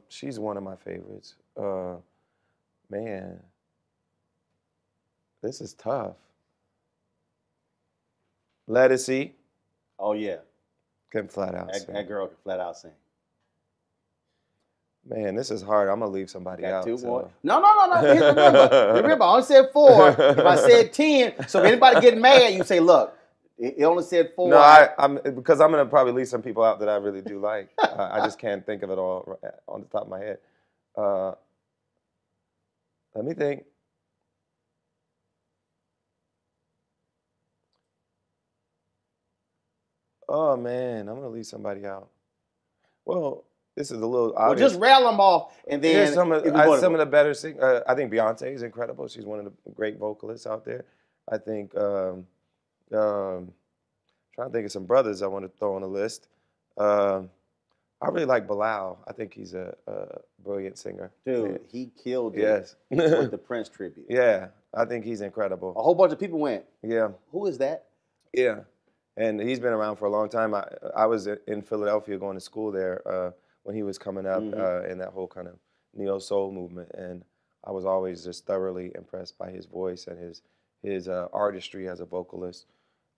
She's one of my favorites. Man, this is tough. Lettucey Oh yeah, can flat out that, sing. that girl can flat out sing. Man, this is hard. I'm gonna leave somebody Got out. two more. So. No, no, no, no. Here's the remember. Remember, I only said 4. If I said 10, so if anybody getting mad, you say, look, it only said 4. No, I'm because I'm gonna probably leave some people out that I really do like. I just can't think of it all on the top of my head. Let me think. Oh man, I'm gonna leave somebody out. Well, this is a little Well, obvious. just rail them off, and then Here's some of, if you some of the better singers. I think Beyonce is incredible. She's one of the great vocalists out there. I think. Trying to think of some brothers I want to throw on the list. I really like Bilal. I think he's a brilliant singer. dude, he killed it Yes. with the Prince tribute. Yeah, I think he's incredible. A whole bunch of people went, Yeah, who is that? yeah. And he's been around for a long time. I was in Philadelphia going to school there when he was coming up in that whole kind of neo-soul movement. And I was always just thoroughly impressed by his voice and his artistry as a vocalist.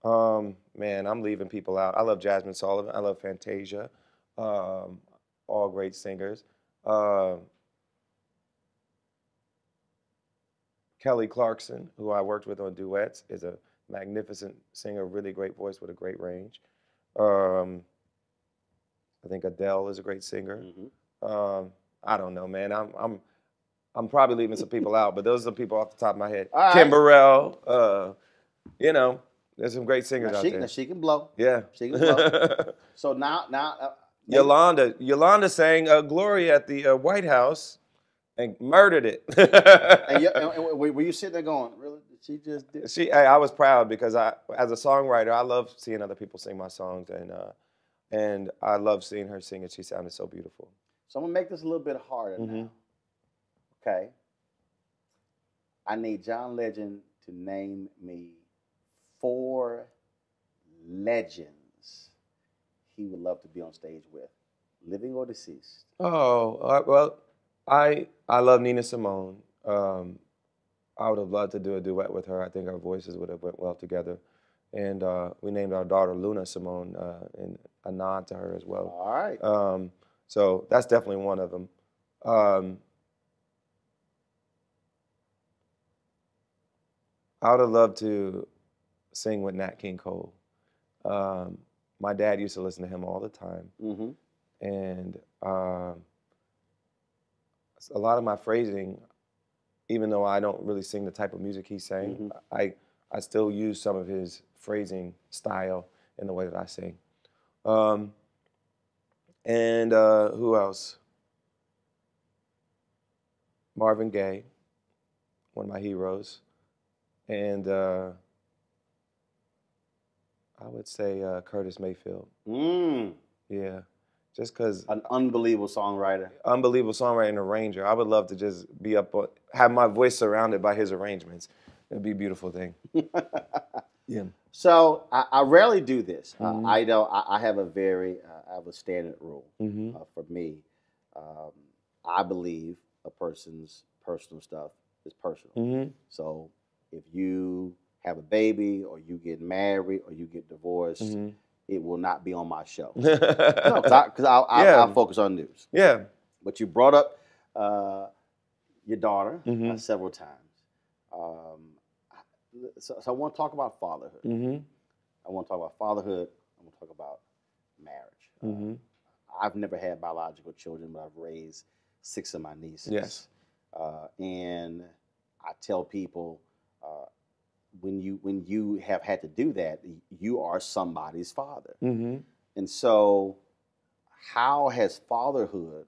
Man, I'm leaving people out. I love Jasmine Sullivan. I love Fantasia. All great singers. Kelly Clarkson, who I worked with on duets, is a magnificent singer, really great voice with a great range. I think Adele is a great singer. I don't know, man. I'm probably leaving some people out, but those are the people off the top of my head. All Kim Burrell, you know, there's some great singers out there. Now she can blow. Yeah. She can blow. So now Yolanda sang Gloria at the White House and murdered it. and were you sitting there going, really? Did she just do? I was proud because as a songwriter, I love seeing other people sing my songs, and I love seeing her sing it. She sounded so beautiful. So I'm gonna make this a little bit harder now. Okay. I need John Legend to name me 4 legends he would love to be on stage with, living or deceased. Oh, well, I love Nina Simone. I would have loved to do a duet with her. I think our voices would have went well together. And we named our daughter Luna Simone in a nod to her as well. All right. So that's definitely one of them. I would have loved to sing with Nat King Cole. My dad used to listen to him all the time. And a lot of my phrasing, even though I don't really sing the type of music he sang, I still use some of his phrasing style in the way that I sing. And who else? Marvin Gaye, one of my heroes. And I would say Curtis Mayfield. Yeah, just because. An unbelievable songwriter. Unbelievable songwriter and arranger. I would love to just be up, have my voice surrounded by his arrangements. It'd be a beautiful thing. Yeah. So I rarely do this. I know I have a standard rule for me. I believe a person's personal stuff is personal. So if you have a baby or you get married or you get divorced, it will not be on my show. No, because I'll focus on news. Yeah. But you brought up your daughter several times. So I want to talk about fatherhood. I want to talk about fatherhood. I want to talk about marriage. I've never had biological children, but I've raised 6 of my nieces. Yes. And I tell people, when you have had to do that, you are somebody's father. And so how has fatherhood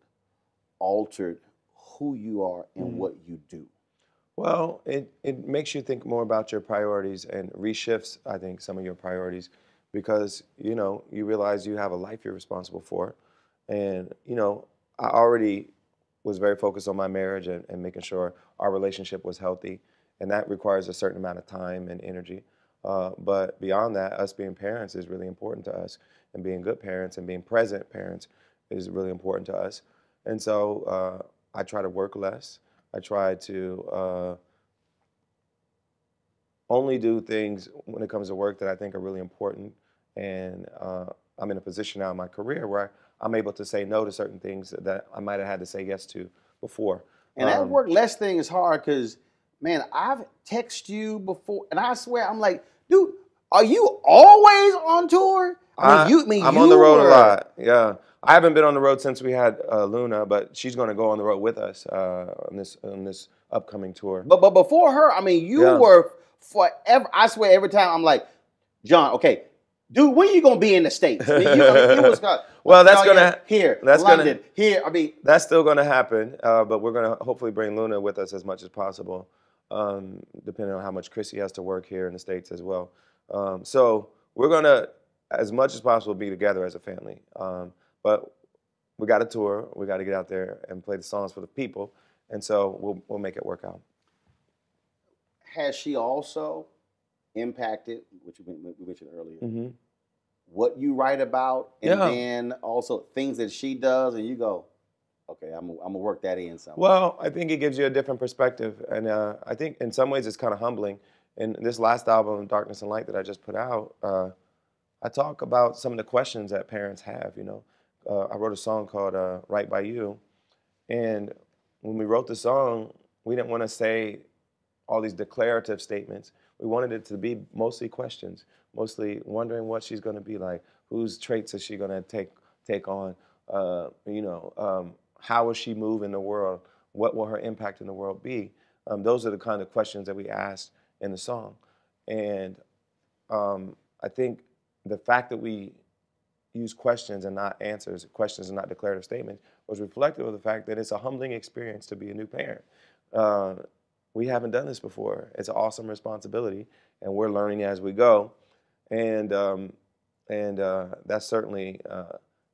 altered who you are and what you do? Well, it makes you think more about your priorities and reshifts, I think, some of your priorities because, you realize you have a life you're responsible for. And, I already was very focused on my marriage and making sure our relationship was healthy. And that requires a certain amount of time and energy. But beyond that, us being parents is really important to us. And being good parents and being present parents is really important to us. And so I try to work less. I try to only do things when it comes to work that I think are really important. And I'm in a position now in my career where I'm able to say no to certain things that I might have had to say yes to before. And that work less thing is hard because, man, I've texted you before, and I swear, I'm like, dude, are you always on tour? I'm on the road a lot. Yeah, I haven't been on the road since we had Luna, but she's going to go on the road with us on this upcoming tour. But before her, I mean, you were forever. I swear, every time I'm like, John, okay, dude, when you gonna be in the States? I mean, you was well, that's gonna here, that's London, here. I mean, that's still gonna happen. But we're gonna hopefully bring Luna with us as much as possible, depending on how much Chrissy has to work here in the States as well. So we're gonna, as much as possible, be together as a family. But we got a tour. We got to get out there and play the songs for the people, and so we'll make it work out. Has she also impacted, which we mentioned earlier, mm-hmm. what you write about, and then also things that she does, and you go, okay, I'm gonna work that in somewhere? Well, I think it gives you a different perspective, and I think in some ways it's kind of humbling. In this last album, Darkness and Light, that I just put out, I talk about some of the questions that parents have. You know, I wrote a song called "Right by You," and when we wrote the song, we didn't want to say all these declarative statements. We wanted it to be mostly questions, mostly wondering what she's going to be like, whose traits is she going to take on, how will she move in the world, what will her impact in the world be? Those are the kind of questions that we asked in the song. And I think the fact that we use questions and not answers, questions and not declarative statements, was reflective of the fact that it's a humbling experience to be a new parent. We haven't done this before. It's an awesome responsibility, and we're learning as we go. And that's certainly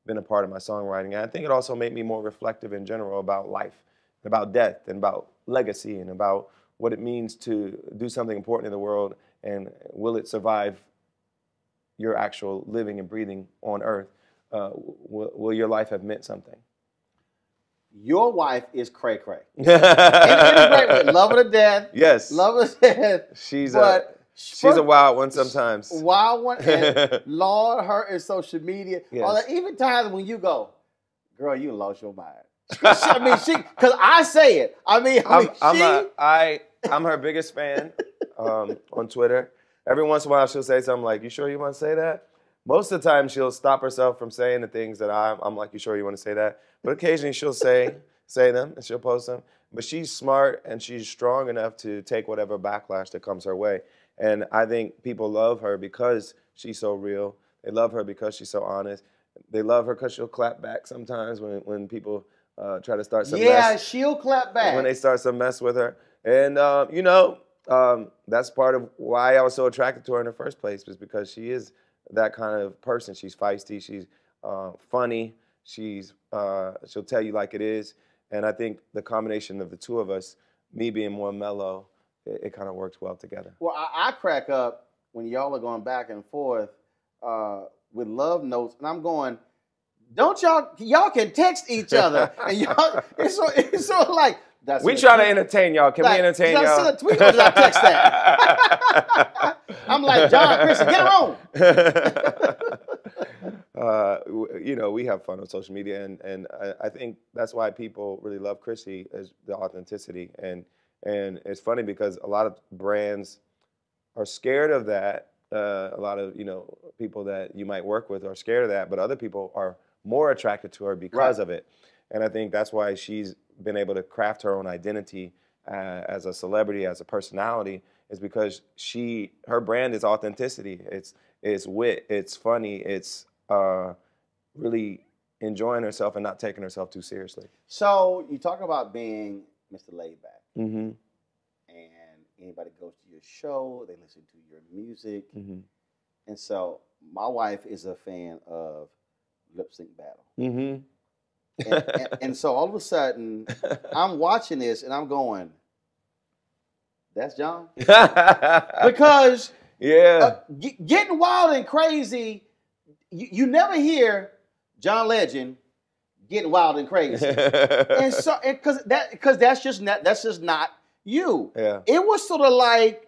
been a part of my songwriting. And I think it also made me more reflective in general about life, about death, and about legacy, and about what it means to do something important in the world, and will it survive your actual living and breathing on Earth? Will your life have meant something? Your wife is cray cray. In a great way. Love her to death. Yes. Love her to death. She's a wild one sometimes. Wild one. And Lord, her in social media. Yes. Even times when you go, girl, you lost your mind. I mean, because I say it. I'm her biggest fan on Twitter. Every once in a while, she'll say something like, "You sure you want to say that?" Most of the time, she'll stop herself from saying the things that I'm like, "You sure you want to say that?" But occasionally, she'll say them, and she'll post them. But she's smart, and she's strong enough to take whatever backlash that comes her way. And I think people love her because she's so real. They love her because she's so honest. They love her because she'll clap back sometimes when people try to start some mess. Yeah, she'll clap back. When they start some mess with her. And, that's part of why I was so attracted to her in the first place, was because she is that kind of person. She's feisty. She's funny. She'll tell you like it is. And I think the combination of the two of us, me being more mellow, it kind of works well together. Well, I crack up when y'all are going back and forth with love notes, and I'm going, don't y'all can text each other, and y'all, it's sort of like, we try to entertain y'all. Can we entertain y'all? Send a tweet or did I text that? I'm like, John, Chrissy, get on. We have fun on social media, and I think that's why people really love Chrissy, is the authenticity. And it's funny because a lot of brands are scared of that. A lot of people that you might work with are scared of that, but other people are more attracted to her because of it. And I think that's why she's been able to craft her own identity as a celebrity, as a personality, is because her brand is authenticity. It's wit, it's funny, it's really enjoying herself and not taking herself too seriously. So you talk about being Mr. Laidback. Mm-hmm. And anybody goes to your show, they listen to your music. Mm-hmm. And so my wife is a fan of Lip Sync Battle. Mm-hmm. and so all of a sudden, I'm watching this and I'm going, that's John? Because getting wild and crazy, you never hear John Legend getting wild and crazy. And so, because that's just not you. Yeah. It was sort of like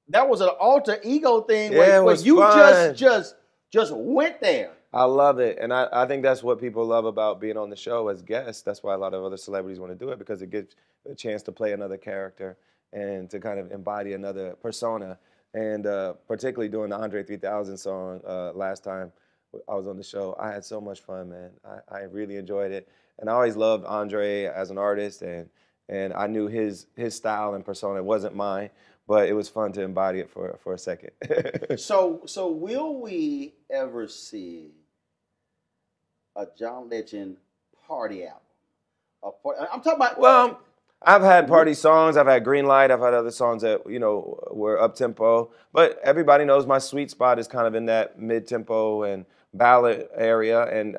that was an alter ego thing Yeah, where you fun. just went there. I love it, and I think that's what people love about being on the show as guests. That's why a lot of other celebrities want to do it, because it gives a chance to play another character and to kind of embody another persona. And particularly doing the Andre 3000 song last time I was on the show, I had so much fun, man. I really enjoyed it, and I always loved Andre as an artist, and I knew his style and persona. It wasn't mine, but it was fun to embody it for a second. So will we ever see a John Legend party album? I'm talking about. Well, I've had party songs. I've had Green Light. I've had other songs that were up tempo. But everybody knows my sweet spot is kind of in that mid tempo and ballad area. And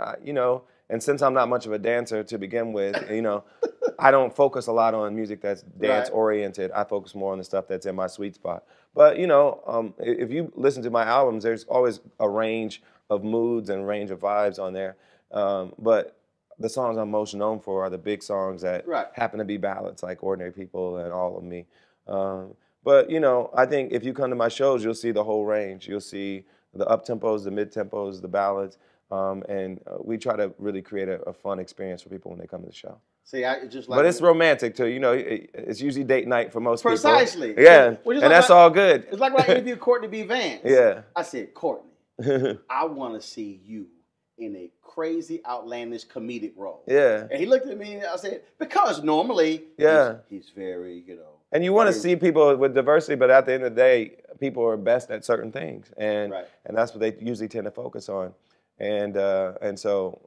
and since I'm not much of a dancer to begin with, I don't focus a lot on music that's dance oriented. I focus more on the stuff that's in my sweet spot. But if you listen to my albums, there's always a range of moods and range of vibes on there. But the songs I'm most known for are the big songs that happen to be ballads, like Ordinary People and All of Me. But I think if you come to my shows, you'll see the whole range. You'll see the up-tempos, the mid-tempos, the ballads, and we try to really create a fun experience for people when they come to the show. See, but it's romantic too. It's usually date night for most people. Precisely. Yeah, and that's all good. It's like when I interviewed Courtney B. Vance. Yeah. I said, Courtney, I want to see you in a crazy, outlandish comedic role. Yeah. And he looked at me and I said, because normally he's very, And you want to see people with diversity, but at the end of the day, people are best at certain things. And that's what they usually tend to focus on. And so,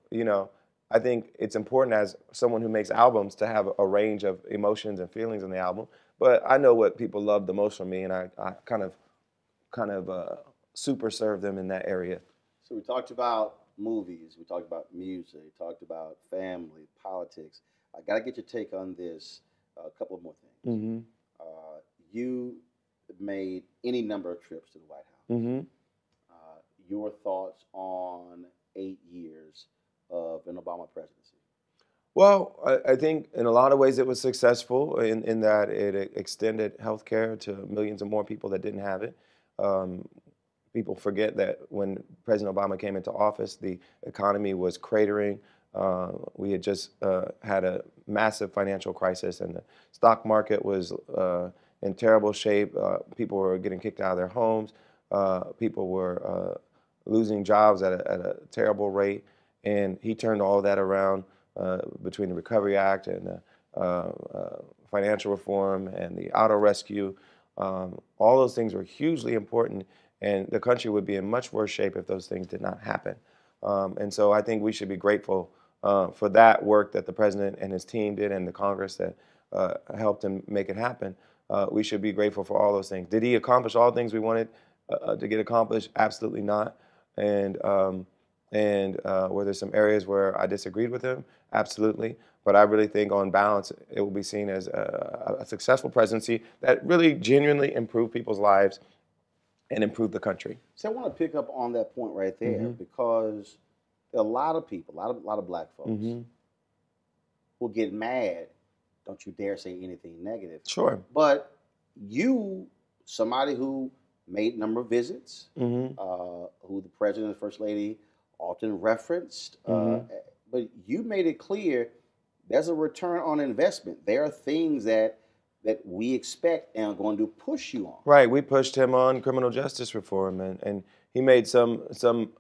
I think it's important as someone who makes albums to have a range of emotions and feelings in the album. But I know what people love the most from me, and I kind of super serve them in that area. So we talked about movies, we talked about music, we talked about family, politics. I got to get your take on this. A couple of more things. Mm-hmm. You made any number of trips to the White House. Mm-hmm. Your thoughts on 8 years of an Obama presidency? Well, I think in a lot of ways it was successful in that it extended health care to millions of more people that didn't have it. People forget that when President Obama came into office, the economy was cratering. We had just had a massive financial crisis, and the stock market was in terrible shape. People were getting kicked out of their homes. People were losing jobs at a terrible rate. And he turned all of that around between the Recovery Act and the financial reform and the auto rescue. All those things were hugely important, and the country would be in much worse shape if those things did not happen. And so I think we should be grateful for that work that the president and his team did, and the Congress that helped him make it happen. We should be grateful for all those things. Did he accomplish all the things we wanted to get accomplished? Absolutely not. And were there some areas where I disagreed with him? Absolutely. But I really think on balance, it will be seen as a successful presidency that really genuinely improved people's lives and improved the country. So I want to pick up on that point right there, because there are a lot of people, a lot of black folks will get mad. Don't you dare say anything negative. Sure. But you, somebody who made a number of visits, who the president and first lady often referenced, but you made it clear there's a return on investment. There are things that we expect and are going to push you on. Right. We pushed him on criminal justice reform, and he made some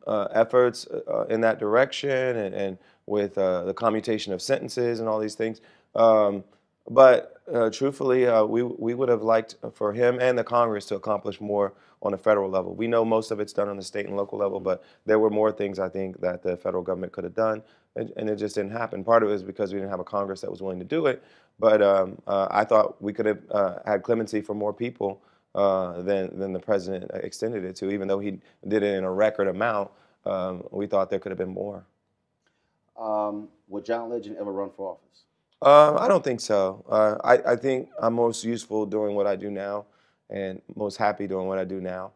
efforts in that direction, and with the commutation of sentences and all these things. But truthfully, we would have liked for him and the Congress to accomplish more on a federal level. We know most of it's done on the state and local level, but there were more things, I think, that the federal government could have done, and it just didn't happen. Part of it is because we didn't have a Congress that was willing to do it, but I thought we could have had clemency for more people than the president extended it to. Even though he did it in a record amount, we thought there could have been more. Would John Legend ever run for office? I don't think so. I think I'm most useful doing what I do now, and most happy doing what I do now.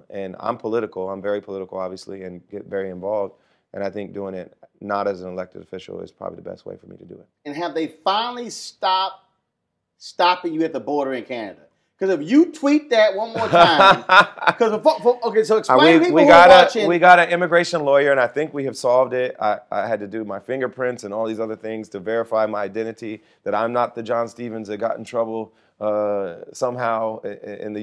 And I'm political. I'm very political, obviously, and get very involved. And I think doing it not as an elected official is probably the best way for me to do it. And have they finally stopping you at the border in Canada? Because if you tweet that one more time, okay, so explain to people who are watching. We got an immigration lawyer, and I think we have solved it. I had to do my fingerprints and all these other things to verify my identity, that I'm not the John Stevens that got in trouble somehow and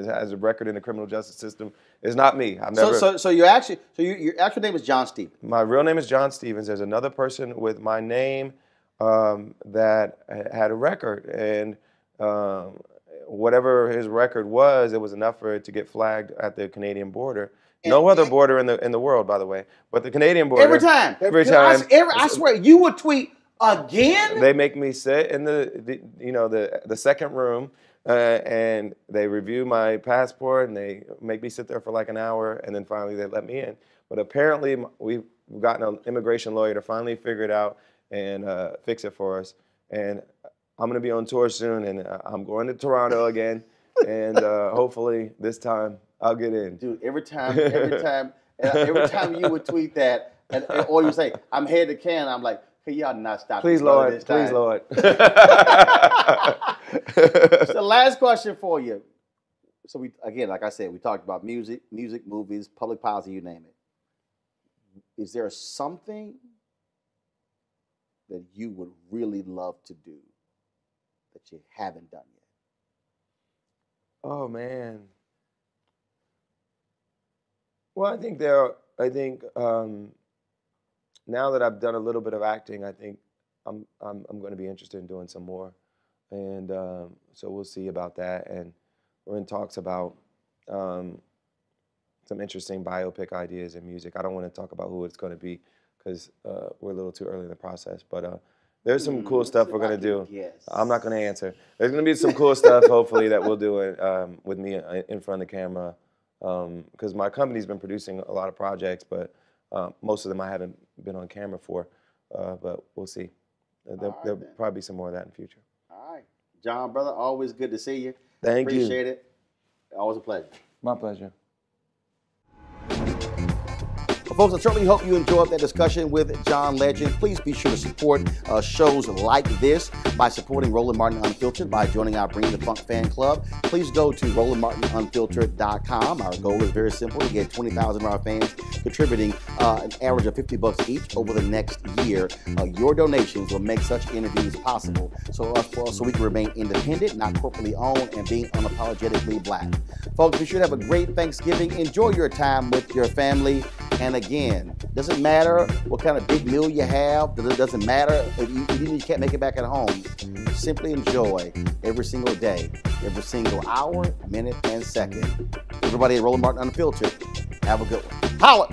has a record in the criminal justice system. It's not me. I've never. So your actual name is John Stevens. My real name is John Stevens. There's another person with my name that had a record, and whatever his record was, it was enough for it to get flagged at the Canadian border. No other border in the world, by the way, but the Canadian border. Every time. I swear, you would tweet again. They make me sit in the second room, and they review my passport, and they make me sit there for like an hour, and then finally they let me in. But apparently, we've gotten an immigration lawyer to finally figure it out and fix it for us. And I'm going to be on tour soon, and I'm going to Toronto again, and hopefully this time I'll get in. Dude, every time you would tweet that, or you say, "I'm headed to Canada," I'm like, "Hey, y'all not stop." Please, Lord. This time. Please, Lord. So, last question for you. So like I said, we talked about music, movies, public policy, you name it. Is there something that you would really love to do that you haven't done yet? Oh man. Well, I think now that I've done a little bit of acting, I think I'm going to be interested in doing some more, and so we'll see about that. And we're in talks about some interesting biopic ideas in music. I don't want to talk about who it's going to be because we're a little too early in the process, but there's some cool stuff we're going to do. Yes. I'm not going to answer. There's going to be some cool stuff, hopefully, that we'll do with me in front of the camera, because my company's been producing a lot of projects, but most of them I haven't been on camera for, but we'll see. There'll probably be some more of that in the future. All right. John, brother, always good to see you. Thank you. Appreciate it. Always a pleasure. My pleasure. Folks, I certainly hope you enjoyed that discussion with John Legend. Please be sure to support shows like this by supporting Roland Martin Unfiltered by joining our Bring the Funk fan club. Please go to RolandMartinUnfiltered.com. Our goal is very simple, to get 20,000 of our fans contributing an average of $50 each over the next year. Your donations will make such interviews possible so we can remain independent, not corporately owned, and being unapologetically black. Folks, be sure to have a great Thanksgiving. Enjoy your time with your family. And again, doesn't matter what kind of big meal you have. It doesn't matter if you can't make it back at home. Simply enjoy every single day, every single hour, minute, and second. Everybody at Roland Martin Unfiltered, have a good one. Holla!